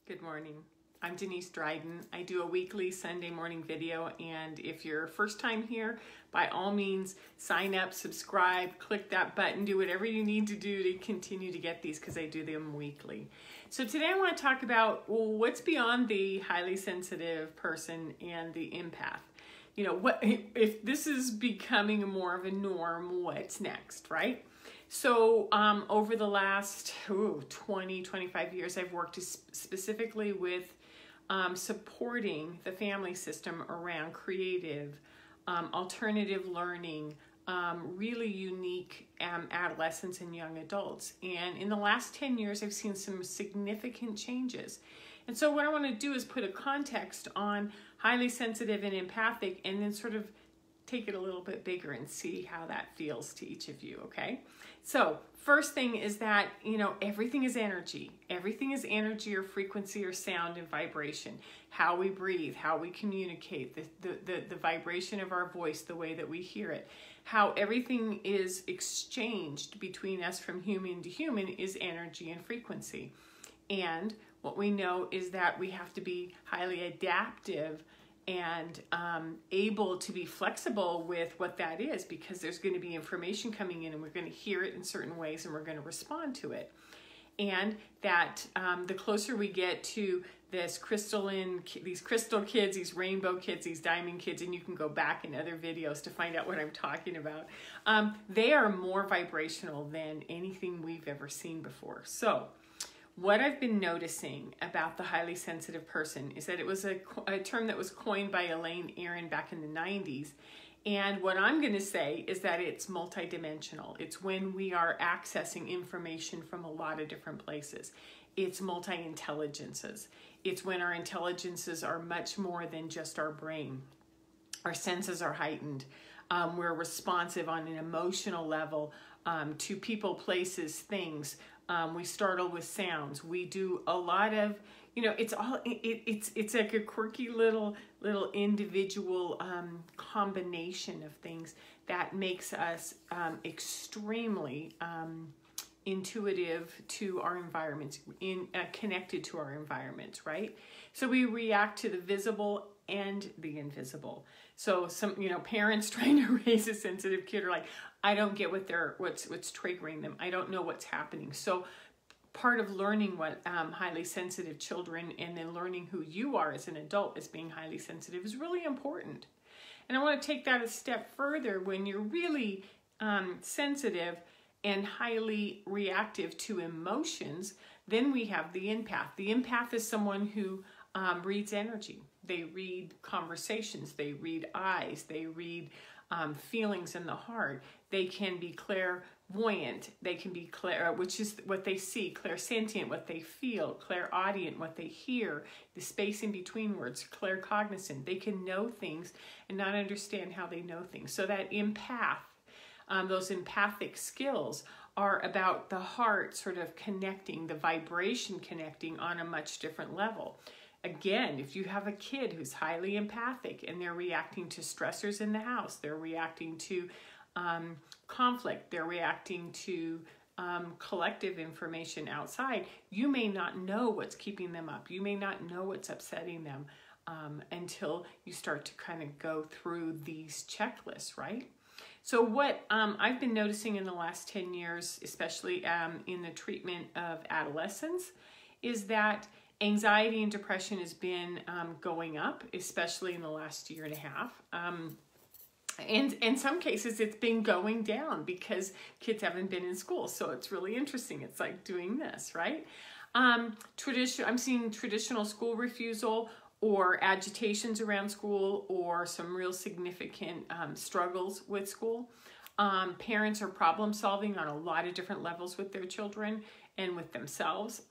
Good morning. I'm Denise Dryden. I do a weekly Sunday morning video, and if you're first time here, by all means, sign up, subscribe, click that button, do whatever you need to do to continue to get these because I do them weekly. So today I want to talk about what's beyond the highly sensitive person and the empath. You know, what if this is becoming more of a norm, what's next, right? So over the last 20, 25 years, I've worked specifically with supporting the family system around creative, alternative learning, really unique adolescents and young adults. And in the last 10 years, I've seen some significant changes. And so what I want to do is put a context on highly sensitive and empathic, and then sort of take it a little bit bigger and see how that feels to each of you, okay? So first thing is that, you know, everything is energy. Everything is energy or frequency or sound and vibration. How we breathe, how we communicate, the vibration of our voice, the way that we hear it. How everything is exchanged between us from human to human is energy and frequency. And what we know is that we have to be highly adaptive and able to be flexible with what that is, because there's going to be information coming in and we're going to hear it in certain ways and we're going to respond to it. And that the closer we get to this these crystal kids, these rainbow kids, these diamond kids, and you can go back in other videos to find out what I'm talking about, they are more vibrational than anything we've ever seen before. So what I've been noticing about the highly sensitive person is that it was a term that was coined by Elaine Aron back in the 90s. And what I'm going to say is that it's multidimensional. It's when we are accessing information from a lot of different places. It's multi-intelligences. It's when our intelligences are much more than just our brain. Our senses are heightened. We're responsive on an emotional level to people, places, things. We startle with sounds. We do a lot of, you know, it's like a quirky little individual combination of things that makes us extremely intuitive to our environments, connected to our environments, right? So we react to the visible and the invisible. So some, you know, parents trying to raise a sensitive kid are like, I don't get what's triggering them. I don't know what's happening. So part of learning what highly sensitive children and then learning who you are as an adult as being highly sensitive is really important. And I want to take that a step further. When you're really sensitive and highly reactive to emotions, then we have the empath. The empath is someone who reads energy. They read conversations. They read eyes. They read feelings in the heart. They can be clairvoyant. They can be which is what they see, clairsentient, what they feel, clairaudient, what they hear, the space in between words, claircognizant. They can know things and not understand how they know things. So that empath, those empathic skills are about the heart sort of connecting, the vibration connecting on a much different level. Again, if you have a kid who's highly empathic and they're reacting to stressors in the house, they're reacting to conflict, they're reacting to collective information outside, you may not know what's keeping them up. You may not know what's upsetting them until you start to kind of go through these checklists, right? So what I've been noticing in the last 10 years, especially in the treatment of adolescents, is that anxiety and depression has been going up, especially in the last year and a half. And in some cases, it's been going down because kids haven't been in school. So it's really interesting. It's like doing this, right? I'm seeing traditional school refusal or agitations around school or some real significant struggles with school. Parents are problem solving on a lot of different levels with their children and with themselves.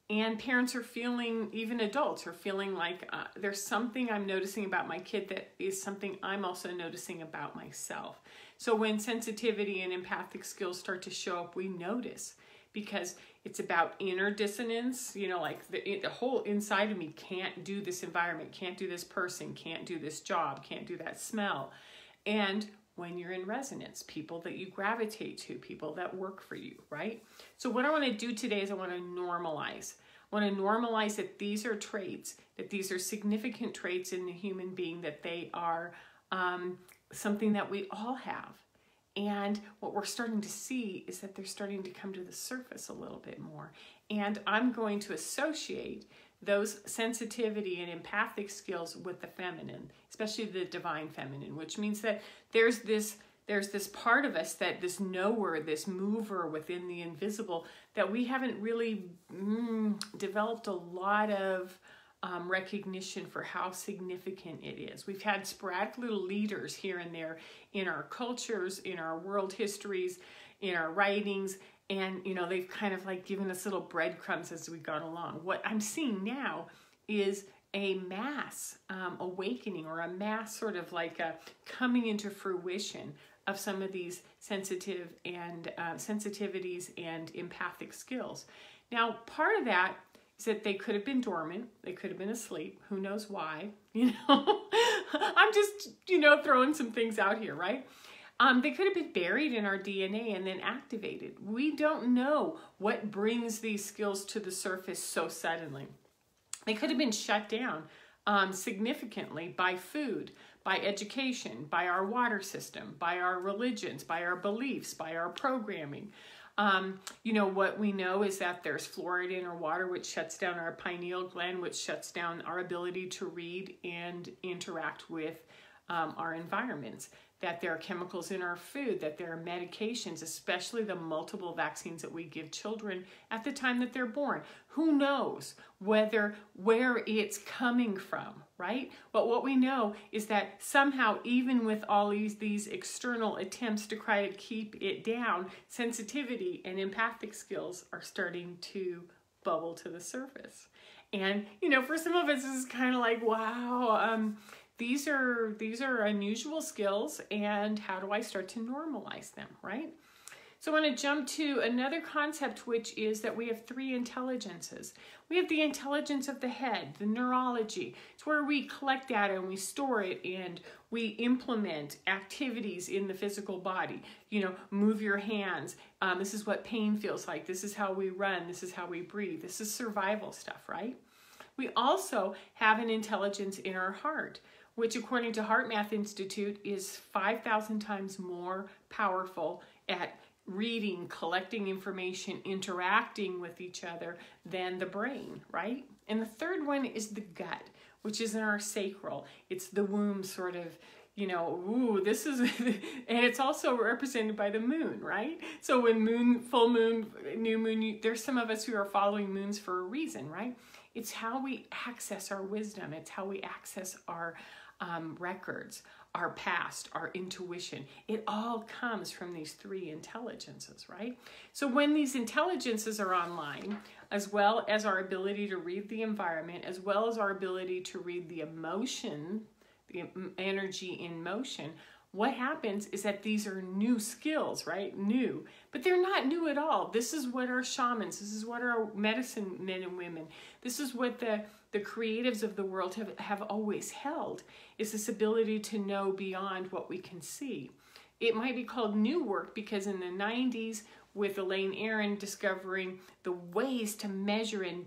And parents are feeling, even adults are feeling like there's something I'm noticing about my kid that is something I'm also noticing about myself. So when sensitivity and empathic skills start to show up, we notice, because it's about inner dissonance, you know, like the whole inside of me can't do this environment, can't do this person, can't do this job, can't do that smell. And when you're in resonance, people that you gravitate to, people that work for you, right? So what I want to do today is I want to normalize. I want to normalize that these are traits, that these are significant traits in the human being, that they are something that we all have. And what we're starting to see is that they're starting to come to the surface a little bit more. And I'm going to associate those sensitivity and empathic skills with the feminine, especially the divine feminine, which means that there's this part of us, that this knower, this mover within the invisible, that we haven't really developed a lot of recognition for how significant it is. We've had sporadic little leaders here and there in our cultures, in our world histories, in our writings, and they've kind of like given us little breadcrumbs as we've gone along. What I'm seeing now is a mass awakening, or a mass sort of like a coming into fruition of some of these sensitivities and empathic skills. Now, part of that is that they could have been dormant, they could have been asleep, who knows why, I'm just, throwing some things out here, right? They could have been buried in our DNA and then activated. We don't know what brings these skills to the surface so suddenly. They could have been shut down significantly by food, by education, by our water system, by our religions, by our beliefs, by our programming. What we know is that there's fluoride in our water, which shuts down our pineal gland, which shuts down our ability to read and interact with our environments. That there are chemicals in our food, that there are medications, especially the multiple vaccines that we give children at the time that they're born. Who knows where it's coming from, right? But what we know is that somehow, even with all these external attempts to try to keep it down, sensitivity and empathic skills are starting to bubble to the surface. And, for some of us, this is kind of like, wow, these are unusual skills, and how do I start to normalize them, right? So I want to jump to another concept, which is that we have three intelligences. We have the intelligence of the head, the neurology. It's where we collect data and we store it and we implement activities in the physical body. Move your hands. This is what pain feels like. This is how we run. This is how we breathe. This is survival stuff, right? We also have an intelligence in our heart, which according to Heart Math Institute is 5,000 times more powerful at reading, collecting information, interacting with each other than the brain, right? And the third one is the gut, which is in our sacral. It's the womb sort of, this is, and it's also represented by the moon, right? So when full moon, new moon, there's some of us who are following moons for a reason, right? It's how we access our wisdom. It's how we access our records, our past, our intuition. It all comes from these three intelligences, right? So when these intelligences are online, as well as our ability to read the environment, as well as our ability to read the emotion, the energy in motion, what happens is that these are new skills, right? New, but they're not new at all. This is what our shamans, this is what our medicine men and women, this is what the creatives of the world have always held, is this ability to know beyond what we can see. It might be called new work because in the 90s, with Elaine Aron discovering the ways to measure and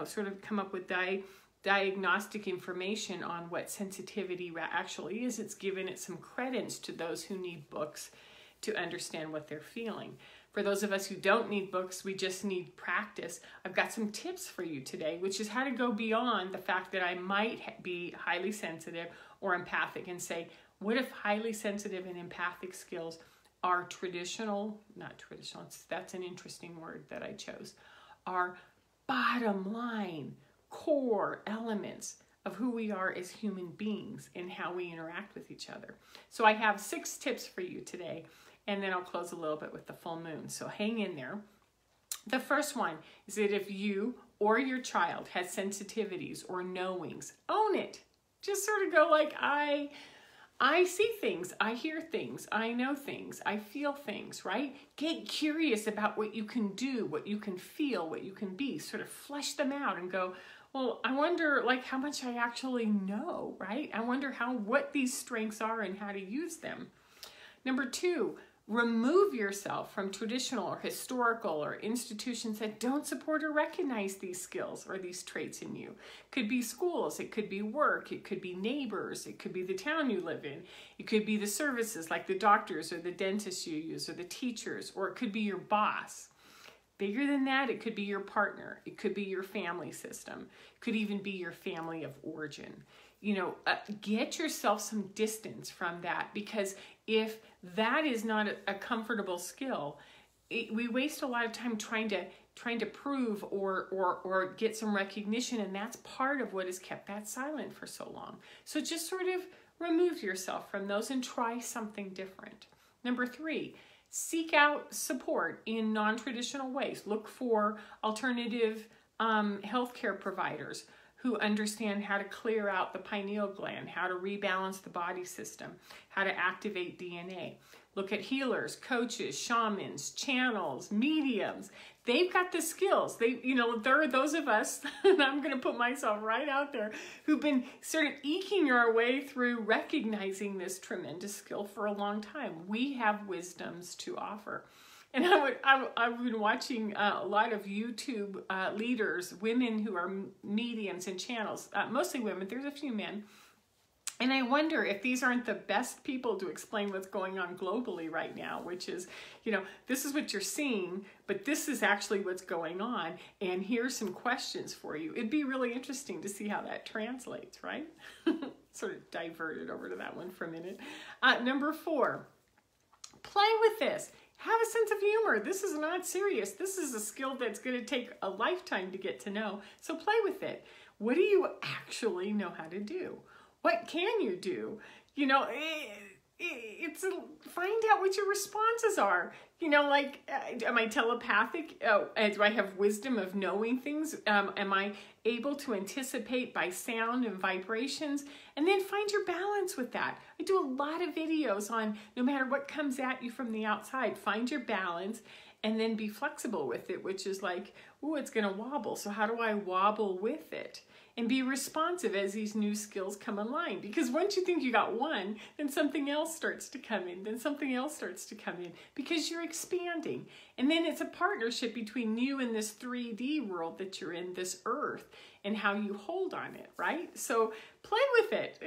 sort of come up with diagnostic information on what sensitivity actually is, it's given it some credence to those who need books to understand what they're feeling. For those of us who don't need books, we just need practice. I've got some tips for you today, which is how to go beyond the fact that I might be highly sensitive or empathic, and say, what if highly sensitive and empathic skills are not traditional, that's an interesting word that I chose, are bottom line, core elements of who we are as human beings and how we interact with each other. So I have 6 tips for you today, and then I'll close a little bit with the full moon. So hang in there. The first one is that if you or your child has sensitivities or knowings, own it. Just sort of go like, I see things, I hear things, I know things, I feel things, right? Get curious about what you can do, what you can feel, what you can be. Sort of flesh them out and go, well, I wonder how much I actually know, right? I wonder what these strengths are and how to use them. Number 2, Remove yourself from traditional or historical or institutions that don't support or recognize these skills or these traits in you. It could be schools, it could be work, it could be neighbors, it could be the town you live in, it could be the services like the doctors or the dentists you use or the teachers, or it could be your boss. Bigger than that, it could be your partner, it could be your family system, it could even be your family of origin. You know, get yourself some distance from that, because if that is not a comfortable skill, we waste a lot of time trying to prove or get some recognition, and that's part of what has kept that silent for so long. So just sort of remove yourself from those and try something different. Number 3, seek out support in non-traditional ways. Look for alternative healthcare providers who understand how to clear out the pineal gland, how to rebalance the body system, how to activate DNA. Look at healers, coaches, shamans, channels, mediums. They've got the skills. There are those of us, and I'm going to put myself right out there, who've been sort of eking our way through recognizing this tremendous skill for a long time. We have wisdoms to offer. And I've been watching a lot of YouTube leaders, women who are mediums and channels, mostly women. There's a few men. And I wonder if these aren't the best people to explain what's going on globally right now, which is, this is what you're seeing, but this is actually what's going on. And here's some questions for you. It'd be really interesting to see how that translates, right? Sort of diverted over to that one for a minute. Number 4, play with this. Have a sense of humor. This is not serious. This is a skill that's going to take a lifetime to get to know. So play with it. What do you actually know how to do? What can you do? Find out what your responses are. Am I telepathic? Do I have wisdom of knowing things? Am I able to anticipate by sound and vibrations? And then find your balance with that. I do a lot of videos on no matter what comes at you from the outside, find your balance and then be flexible with it, which is like, ooh, it's going to wobble. So how do I wobble with it? And be responsive as these new skills come online. Because once you think you got one, then something else starts to come in, then something else starts to come in, because you're expanding. And then it's a partnership between you and this 3D world that you're in, this earth, and how you hold on it, right? So play with it.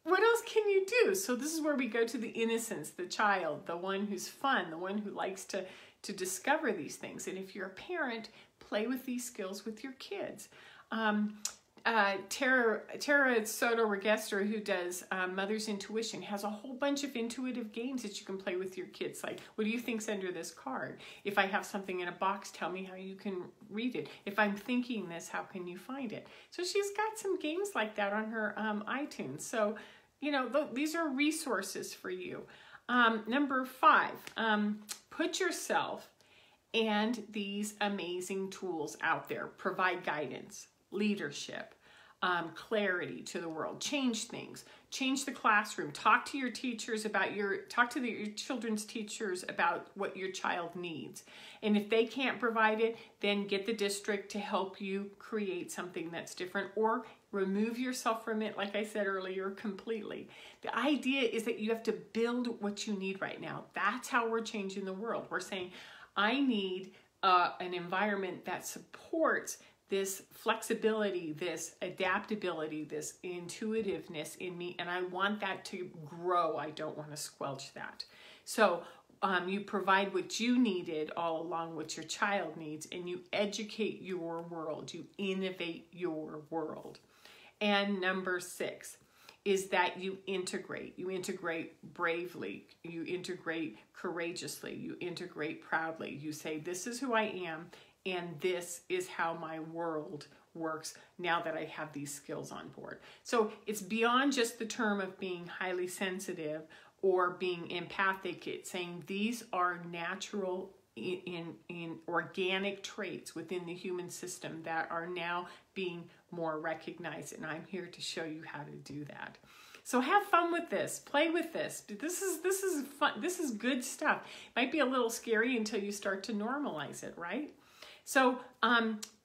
What else can you do? So this is where we go to the innocence, the child, the one who's fun, the one who likes to discover these things. And if you're a parent, play with these skills with your kids. Tara Soto Regester, who does Mother's Intuition, has a whole bunch of intuitive games that you can play with your kids. Like, what do you think's under this card? If I have something in a box, tell me how you can read it. If I'm thinking this, how can you find it? So she's got some games like that on her iTunes. So, these are resources for you. Number 5, put yourself and these amazing tools out there. Provide guidance, leadership, clarity to the world, change things, change the classroom, talk to your teachers about your children's teachers about what your child needs. And if they can't provide it, then get the district to help you create something that's different, or remove yourself from it, like I said earlier, completely. The idea is that you have to build what you need right now. That's how we're changing the world. We're saying, I need an environment that supports this flexibility, this adaptability, this intuitiveness in me, and I want that to grow. I don't want to squelch that. So you provide what you needed all along, what your child needs, and you educate your world. You innovate your world. And number 6 is that you integrate. You integrate bravely. You integrate courageously. You integrate proudly. You say, this is who I am, and this is how my world works now that I have these skills on board. So it's beyond just the term of being highly sensitive or being empathic. It's saying these are natural in organic traits within the human system that are now being more recognized, and I'm here to show you how to do that. So have fun with this, play with this. This is fun. This is good stuff. It might be a little scary until you start to normalize it, right? So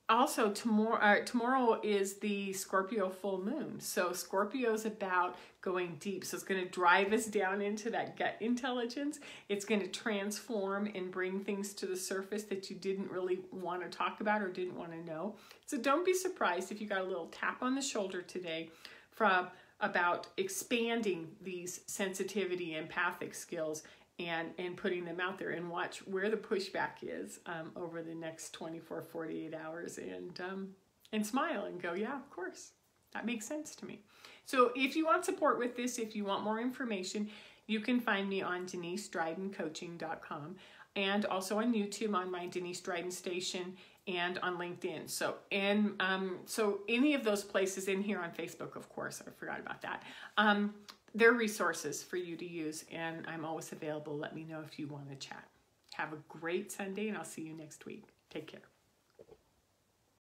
also tomorrow is the Scorpio full moon. So Scorpio is about going deep. So it's going to drive us down into that gut intelligence. It's going to transform and bring things to the surface that you didn't really want to talk about or didn't want to know. So don't be surprised if you got a little tap on the shoulder today from about expanding these sensitivity, empathic skills and putting them out there, and watch where the pushback is over the next 24, 48 hours, and smile and go, yeah, of course, that makes sense to me. So if you want support with this, if you want more information, you can find me on DeniseDrydenCoaching.com, and also on YouTube on my Denise Dryden station, and on LinkedIn. So any of those places, in here on Facebook, of course, I forgot about that. They're resources for you to use, and I'm always available. Let me know if you want to chat. Have a great Sunday, and I'll see you next week. Take care.